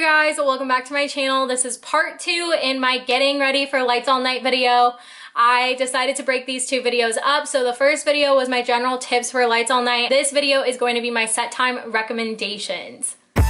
guys, welcome back to my channel. This is part 2 in my getting ready for lights all night video. I decided to break these 2 videos up. So the first video was my general tips for lights all night. This video is going to be my set time recommendations. If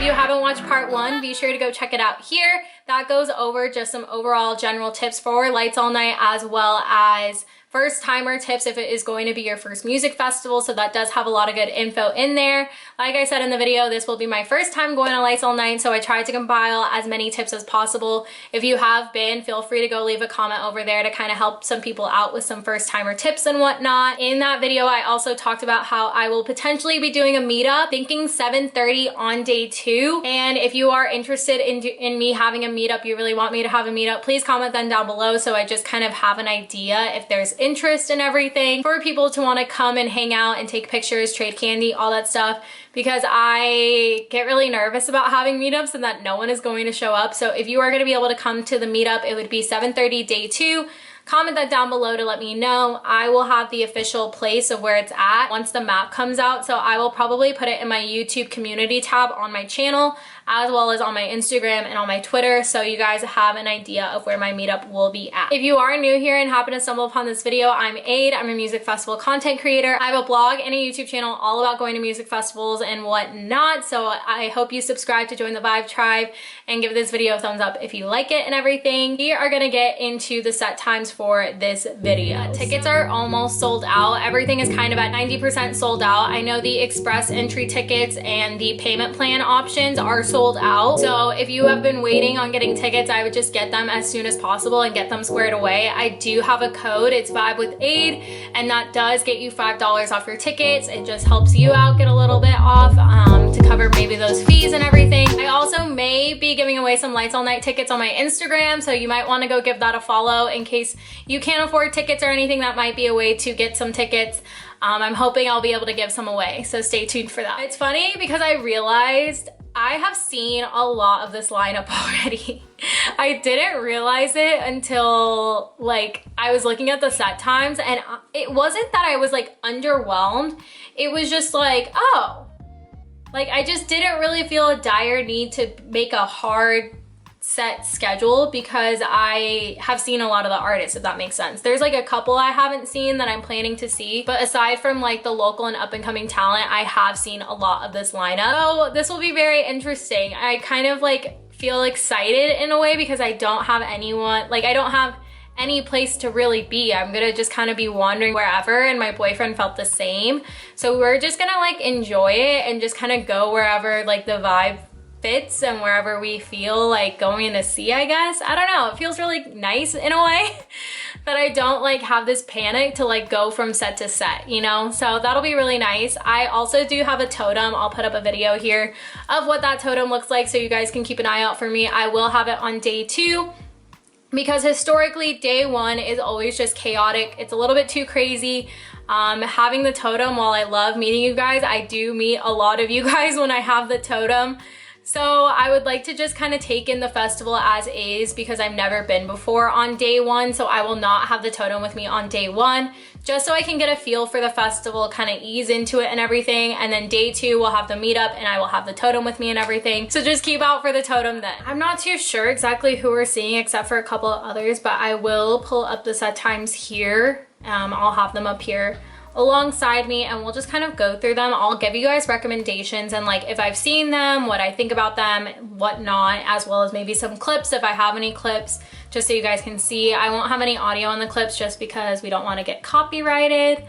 you haven't watched part 1, be sure to go check it out here. That goes over just some overall general tips for lights all night, as well as first timer tips if it is going to be your first music festival. So that does have a lot of good info in there. Like I said in the video, this will be my first time going to lights all night, so I tried to compile as many tips as possible. If you have been, feel free to go leave a comment over there to kind of help some people out with some first timer tips and whatnot. In that video, I also talked about how I will potentially be doing a meetup, thinking 7:30 on day 2. And if you are interested in me having a meetup, you really want me to have a meetup, please comment them down below so I just kind of have an idea if there's interest in everything for people to want to come and hang out and take pictures, trade candy, all that stuff, because I get really nervous about having meetups and that no one is going to show up. So if you are going to be able to come to the meetup, it would be 7:30 day 2. Comment that down below to let me know. I will have the official place of where it's at once the map comes out, so I will probably put it in my YouTube community tab on my channel, as well as on my Instagram and on my Twitter, so you guys have an idea of where my meetup will be at. If you are new here and happen to stumble upon this video, I'm Ade. I'm a music festival content creator. I have a blog and a YouTube channel all about going to music festivals and whatnot, so I hope you subscribe to join the Vibe Tribe and give this video a thumbs up if you like it and everything. We are gonna get into the set times for this video. Tickets are almost sold out. Everything is kind of at 90% sold out. I know the express entry tickets and the payment plan options are sold out. So if you have been waiting on getting tickets, I would just get them as soon as possible and get them squared away. I do have a code. It's Vibe with Ade, and that does get you $5 off your tickets. It just helps you out get a little bit off to cover maybe those fees and everything. I also may be giving away some lights all night tickets on my Instagram, so you might want to go give that a follow in case you can't afford tickets or anything. That might be a way to get some tickets. I'm hoping I'll be able to give some away, so stay tuned for that. It's funny because I realized I have seen a lot of this lineup already. I didn't realize it until like I was looking at the set times, and it wasn't that I was like underwhelmed. It was just like, oh, like I just didn't really feel a dire need to make a hard set schedule because I have seen a lot of the artists, if that makes sense. There's like a couple I haven't seen that I'm planning to see, but aside from like the local and up and coming talent, I have seen a lot of this lineup. So this will be very interesting. I kind of like feel excited in a way because I don't have anyone, like I don't have any place to really be. I'm gonna just kind of be wandering wherever, and my boyfriend felt the same. So we're just gonna like enjoy it and just kind of go wherever like the vibe fits and wherever we feel like going to see, I guess. I don't know, it feels really nice in a way that I don't like have this panic to like go from set to set, you know? So that'll be really nice. I also do have a totem. I'll put up a video here of what that totem looks like so you guys can keep an eye out for me. I will have it on day 2 because historically day 1 is always just chaotic. It's a little bit too crazy. Having the totem, while I love meeting you guys, I do meet a lot of you guys when I have the totem. So I would like to just kind of take in the festival as is because I've never been before on day 1. So I will not have the totem with me on day 1, just so I can get a feel for the festival, kind of ease into it and everything. And then day 2 we'll have the meetup and I will have the totem with me and everything. So just keep out for the totem then. I'm not too sure exactly who we're seeing except for a couple of others, but I will pull up the set times here. I'll have them up here alongside me and we'll just kind of go through them. I'll give you guys recommendations and like if I've seen them, what I think about them, whatnot, as well as maybe some clips if I have any clips, just so you guys can see. I won't have any audio on the clips just because we don't want to get copyrighted,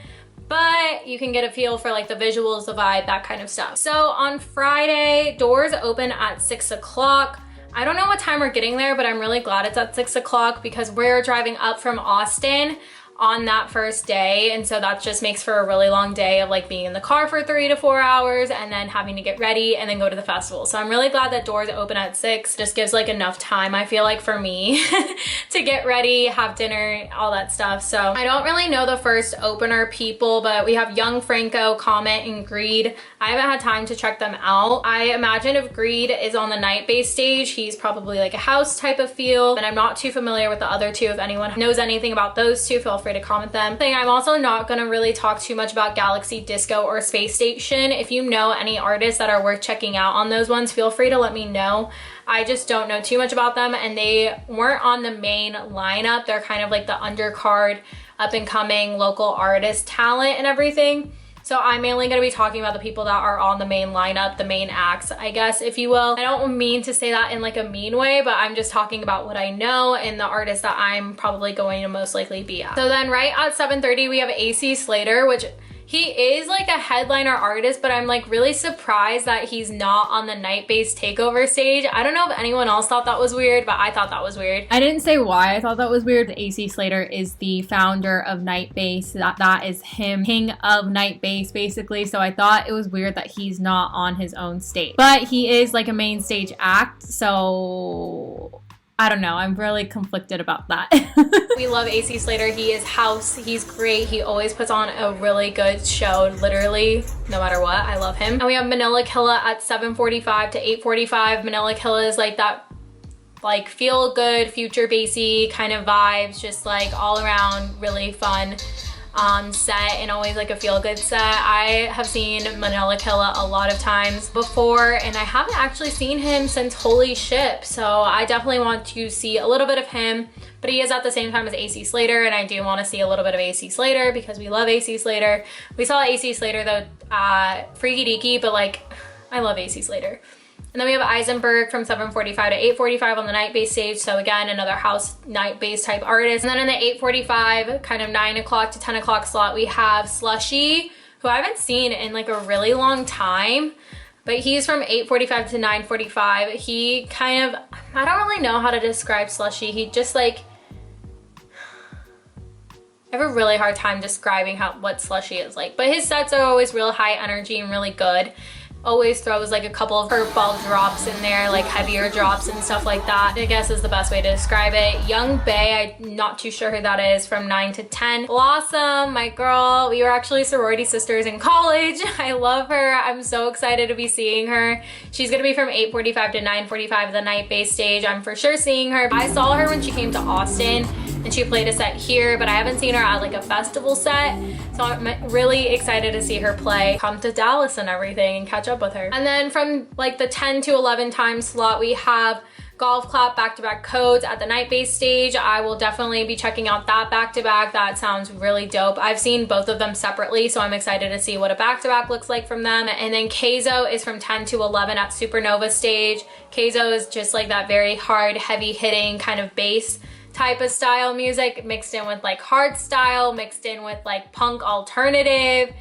but you can get a feel for like the visuals, the vibe, that kind of stuff. So on Friday, doors open at 6 o'clock. I don't know what time we're getting there, but I'm really glad it's at 6 o'clock because we're driving up from Austin on that first day, and so that just makes for a really long day of like being in the car for 3 to 4 hours and then having to get ready and then go to the festival. So I'm really glad that doors open at 6. Just gives like enough time, I feel like, for me to get ready, have dinner, all that stuff. So I don't really know the first opener people, but we have Young Franco, Comet, and Greed. I haven't had time to check them out. I imagine if Greed is on the night-based stage, he's probably like a house type of feel, and I'm not too familiar with the other two. If anyone knows anything about those two, feel free to comment them. I'm also not gonna really talk too much about Galaxy Disco or Space Station. If you know any artists that are worth checking out on those ones, feel free to let me know. I just don't know too much about them, and they weren't on the main lineup. They're kind of like the undercard, up and coming local artist talent and everything. So I'm mainly going to be talking about the people that are on the main lineup, the main acts, I guess, if you will. I don't mean to say that in like a mean way, but I'm just talking about what I know and the artists that I'm probably going to most likely be at. So then right at 7:30, we have AC Slater, which he is like a headliner artist, but I'm like really surprised that he's not on the Night-Based Takeover stage. I don't know if anyone else thought that was weird, but I thought that was weird. I didn't say why I thought that was weird. AC Slater is the founder of Night-Based. That is him, king of Night-Based basically. So I thought it was weird that he's not on his own stage. But he is like a main stage act, so I don't know. I'm really conflicted about that. We love AC Slater. He is house. He's great. He always puts on a really good show, literally, no matter what. I love him. And we have Manila Killa at 7:45 to 8:45. Manila Killa is like that like feel good, future bassy kind of vibes, just like all around really fun set, and always like a feel-good set. I have seen Manila Killa a lot of times before, and I haven't actually seen him since Holy Ship, so I definitely want to see a little bit of him, but he is at the same time as AC Slater, and I do want to see a little bit of AC Slater because we love AC Slater. We saw AC Slater though at Freaky Deaky, but like I love AC Slater. And then we have Eisenberg from 7:45 to 8:45 on the Night-Based stage. So again, another house Night-Based type artist. And then in the 8:45, kind of 9 o'clock to 10 o'clock slot, we have Slushy, who I haven't seen in like a really long time. But he's from 8:45 to 9:45. He kind of, I don't really know how to describe Slushy. He just like, I have a really hard time describing what Slushy is like. But his sets are always real high energy and really good. Always throws like a couple of curveball drops in there, like heavier drops and stuff like that, I guess is the best way to describe it. Young Bae, I'm not too sure who that is, from 9 to 10. Blossom, my girl, we were actually sorority sisters in college. I love her. I'm so excited to be seeing her. She's gonna be from 8:45 to 9:45, the Night-Based stage. I'm for sure seeing her. I saw her when she came to Austin and she played a set here, but I haven't seen her at like a festival set. So I'm really excited to see her play, come to Dallas and everything and catch up with her. And then from like the 10 to 11 time slot, we have Golf Clap back-to-back codes at the Night-Based stage. I will definitely be checking out that back-to-back. That sounds really dope. I've seen both of them separately, so I'm excited to see what a back-to-back looks like from them. And then Xoxo is from 10 to 11 at Supernova stage. Xoxo is just like that very hard, heavy-hitting kind of bass type of style music mixed in with like hard style, mixed in with like punk alternative.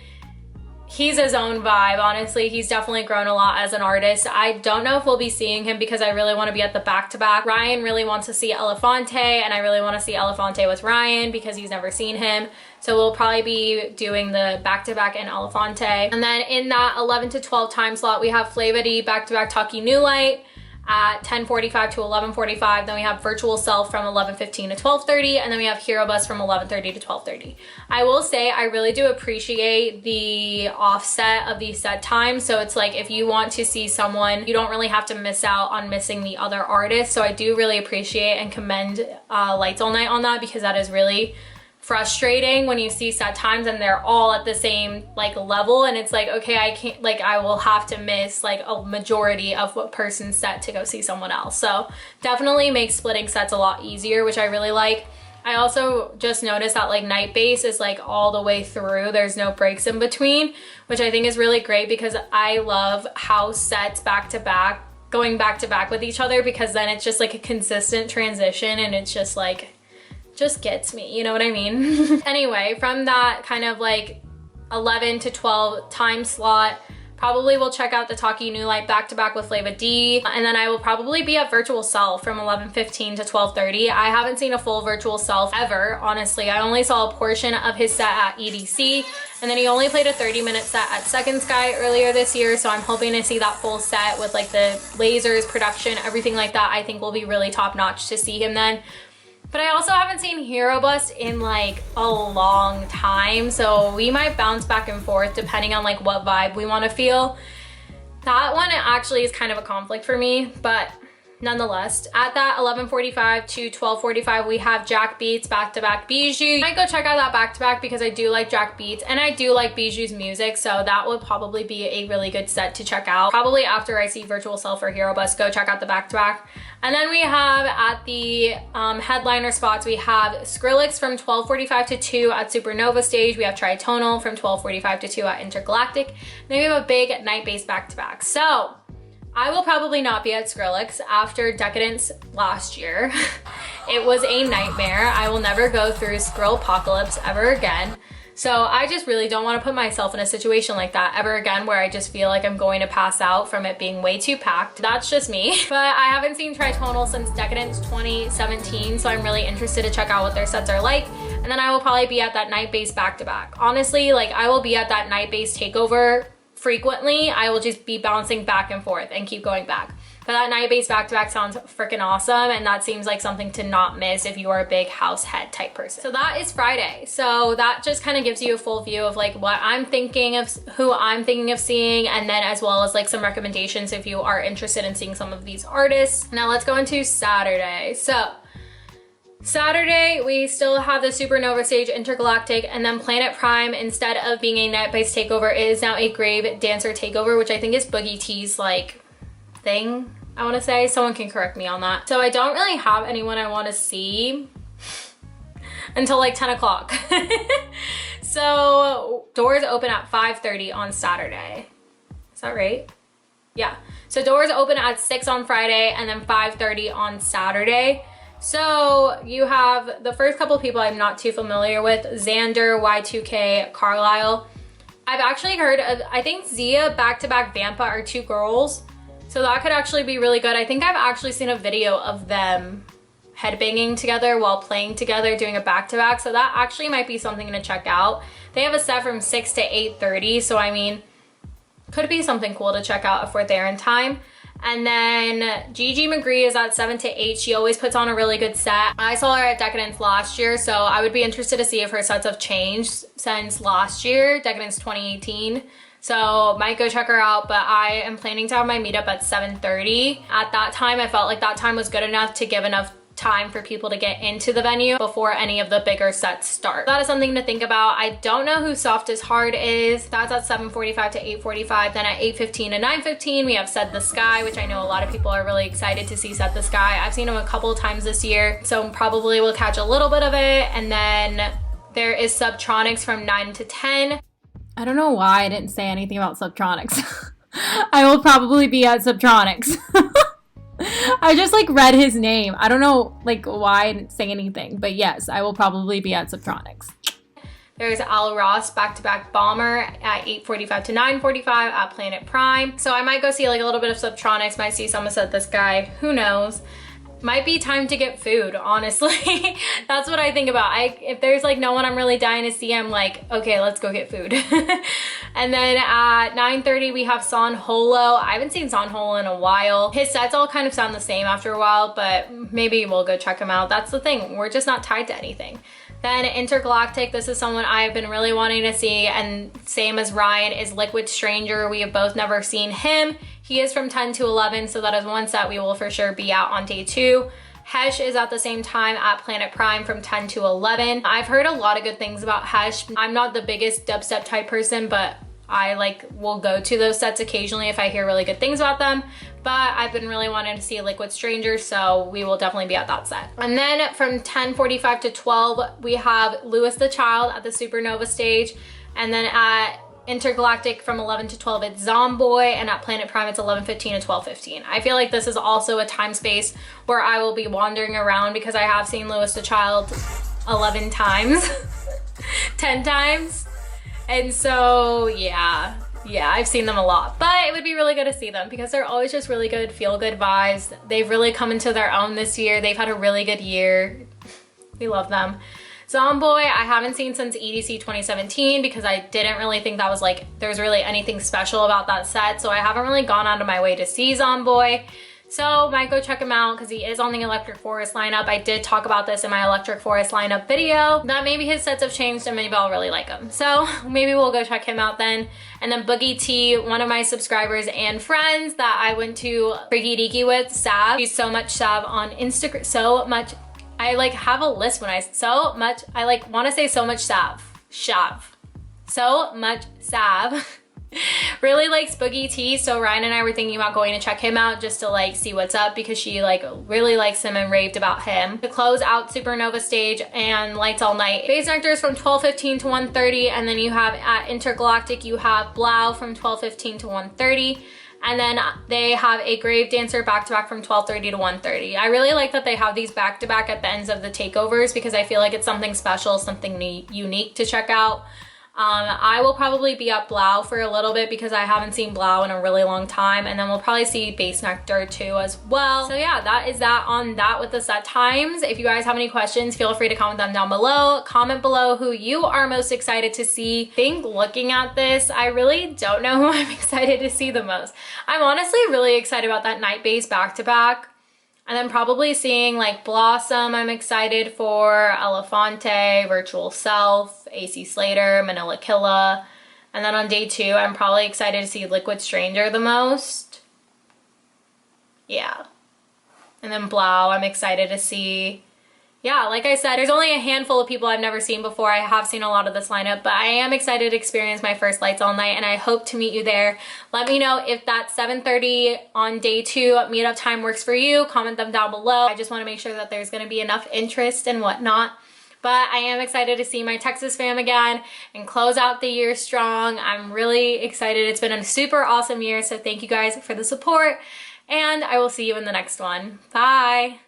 He's his own vibe, honestly. He's definitely grown a lot as an artist. I don't know if we'll be seeing him because I really want to be at the back-to-back. Ryan really wants to see Elefante, and I really want to see Elefante with Ryan because he's never seen him. So we'll probably be doing the back-to-back in Elefante. And then in that 11 to 12 time slot, we have Vibedration back-to-back Talkie New Light at 10:45 to 11:45. Then we have Virtual Self from 11:15 to 12:30, and then we have Hero Bus from 11:30 to 12:30. I will say I really do appreciate the offset of these set times. So it's like if you want to see someone, you don't really have to miss out on missing the other artists. So I do really appreciate and commend Lights All Night on that, because that is really frustrating when you see set times and they're all at the same like level, and it's like, okay, I can't, like I will have to miss like a majority of what person's set to go see someone else. So definitely makes splitting sets a lot easier, which I really like. I also just noticed that like Night-Based is like all the way through. There's no breaks in between, which I think is really great because I love house sets back to back, going back to back with each other, because then it's just like a consistent transition and it's just like, just gets me, you know what I mean? Anyway, from that kind of like 11 to 12 time slot, probably will check out the Talkie New Light back-to-back with Flava D, and then I will probably be at Virtual Self from 11:15 to 12:30. I haven't seen a full Virtual Self ever, honestly. I only saw a portion of his set at EDC, and then he only played a 30-minute set at Second Sky earlier this year, so I'm hoping to see that full set with like the lasers, production, everything like that. I think will be really top-notch to see him then. But I also haven't seen Hero Bus in like a long time, so we might bounce back and forth depending on like what vibe we want to feel. That one actually is kind of a conflict for me, but nonetheless, at that 11:45 to 12:45, we have Jack Beats back-to-back Bijou. I might go check out that back-to-back because I do like Jack Beats and I do like Bijou's music, so that would probably be a really good set to check out. Probably after I see Virtual Self or Hero Bus, go check out the back-to-back. And then we have at the headliner spots, we have Skrillex from 12:45 to 2 at Supernova stage. We have Tritonal from 12:45 to 2 at Intergalactic. Then we have a big night-based back-to-back. So I will probably not be at Skrillex after Decadence last year. It was a nightmare. I will never go through Skrill-apocalypse ever again. So I just really don't want to put myself in a situation like that ever again where I just feel like I'm going to pass out from it being way too packed. That's just me. But I haven't seen Tritonal since Decadence 2017, so I'm really interested to check out what their sets are like. And then I will probably be at that night-based back-to-back. Honestly, like I will be at that night-based takeover frequently. I will just be bouncing back and forth and keep going back. But that night-based back-to-back sounds freaking awesome, and that seems like something to not miss if you are a big house head type person. So that is Friday. So that just kind of gives you a full view of like what I'm thinking of, who I'm thinking of seeing, and then as well as like some recommendations if you are interested in seeing some of these artists. Now let's go into Saturday. So Saturday, we still have the Supernova stage, Intergalactic, and then Planet Prime, instead of being a night-based takeover, is now a Grave Dancer takeover, which I think is Boogie T's like thing, I want to say. Someone can correct me on that. So I don't really have anyone I want to see until like 10 o'clock. So doors open at 5:30 on Saturday. Is that right? Yeah. So doors open at 6 on Friday and then 5:30 on Saturday. So you have the first couple of people I'm not too familiar with, Xander, Y2K, Carlisle. I've actually heard of, I think Zia back-to-back Vampa are two girls. So that could actually be really good. I think I've actually seen a video of them headbanging together while playing together, doing a back-to-back. So that actually might be something to check out. They have a set from 6 to 8:30. So I mean, could be something cool to check out if we're there in time. And then Gigi McGree is at 7 to 8. She always puts on a really good set. I saw her at Decadence last year, so I would be interested to see if her sets have changed since last year, Decadence 2018. So might go check her out, but I am planning to have my meetup at 7:30. At that time, I felt like that time was good enough to give enough time for people to get into the venue before any of the bigger sets start. That is something to think about. I don't know who Soft is Hard is. That's at 7:45 to 8:45. Then at 8:15 to 9:15, we have Set the Sky, which I know a lot of people are really excited to see Set the Sky. I've seen him a couple of times this year, so probably will catch a little bit of it. And then there is Subtronics from 9 to 10. I don't know why I didn't say anything about Subtronics. I will probably be at Subtronics. I just like read his name. I don't know like why I didn't say anything, but yes, I will probably be at Subtronics. There's Al Ross back-to-back Bomber at 8:45 to 9:45 at Planet Prime. So I might go see like a little bit of Subtronics, might see some of Set This Guy, who knows. Might be time to get food, honestly. That's what I think about. If there's like no one I'm really dying to see, I'm like, okay, let's go get food. And then at 9:30, we have Son Holo. I haven't seen Son Holo in a while. His sets all kind of sound the same after a while, but maybe we'll go check him out. That's the thing, we're just not tied to anything. Then Intergalactic, this is someone I've been really wanting to see, and same as Ryan, is Liquid Stranger. We have both never seen him. He is from 10 to 11, so that is one set we will for sure be out on day 2. Hesh is at the same time at Planet Prime from 10 to 11. I've heard a lot of good things about Hesh. I'm not the biggest dubstep type person, but I like will go to those sets occasionally if I hear really good things about them. But I've been really wanting to see Liquid Stranger, so we will definitely be at that set. And then from 10:45 to 12, we have Louis the Child at the Supernova stage. And then at Intergalactic from 11 to 12, it's Zomboy, and at Planet Prime, it's 11:15 to 12:15. I feel like this is also a time space where I will be wandering around because I have seen Louis the Child 11 times, 10 times. And so, yeah, I've seen them a lot, but it would be really good to see them because they're always just really good, feel-good vibes. They've really come into their own this year. They've had a really good year. We love them. Zomboy, I haven't seen since EDC 2017 because I didn't really think that was like, there was really anything special about that set. So I haven't really gone out of my way to see Zomboy. So might go check him out because he is on the Electric Forest lineup. I did talk about this in my Electric Forest lineup video, that maybe his sets have changed and maybe I'll really like him. So maybe we'll go check him out then. And then Boogie T, one of my subscribers and friends that I went to Freaky Deaky with, Sav. She's so much Sav on Instagram, so much. I like have a list when I like want to say so much Sav. So much Sav. Really likes Boogie T, so Ryan and I were thinking about going to check him out just to like see what's up because she like really likes him and raved about him. To close out Supernova stage and Lights All Night, Phase Nectars from 12:15 to 1:30, and then you have at Intergalactic you have Blau from 12:15 to 1:30. And then they have a Grave Dancer back-to-back from 12:30 to 1:30. I really like that they have these back-to-back at the ends of the takeovers because I feel like it's something special, something unique to check out. I will probably be up Blau for a little bit because I haven't seen Blau in a really long time, and then we'll probably see Base Nectar too as well. So yeah, that is that on that with the set times. If you guys have any questions, feel free to comment them down below. Comment below who you are most excited to see. I think looking at this, I really don't know who I'm excited to see the most. I'm honestly really excited about that Night Base back-to-back. And then probably seeing like Blossom, I'm excited for, Elefante, Virtual Self, AC Slater, Manila Killa. And then on day 2, I'm probably excited to see Liquid Stranger the most. Yeah. And then Blau, I'm excited to see. Yeah, like I said, there's only a handful of people I've never seen before. I have seen a lot of this lineup, but I am excited to experience my first Lights All Night, and I hope to meet you there. Let me know if that 7:30 on day 2 meetup time works for you. Comment them down below. I just want to make sure that there's going to be enough interest and whatnot. But I am excited to see my Texas fam again and close out the year strong. I'm really excited. It's been a super awesome year, so thank you guys for the support, and I will see you in the next one. Bye!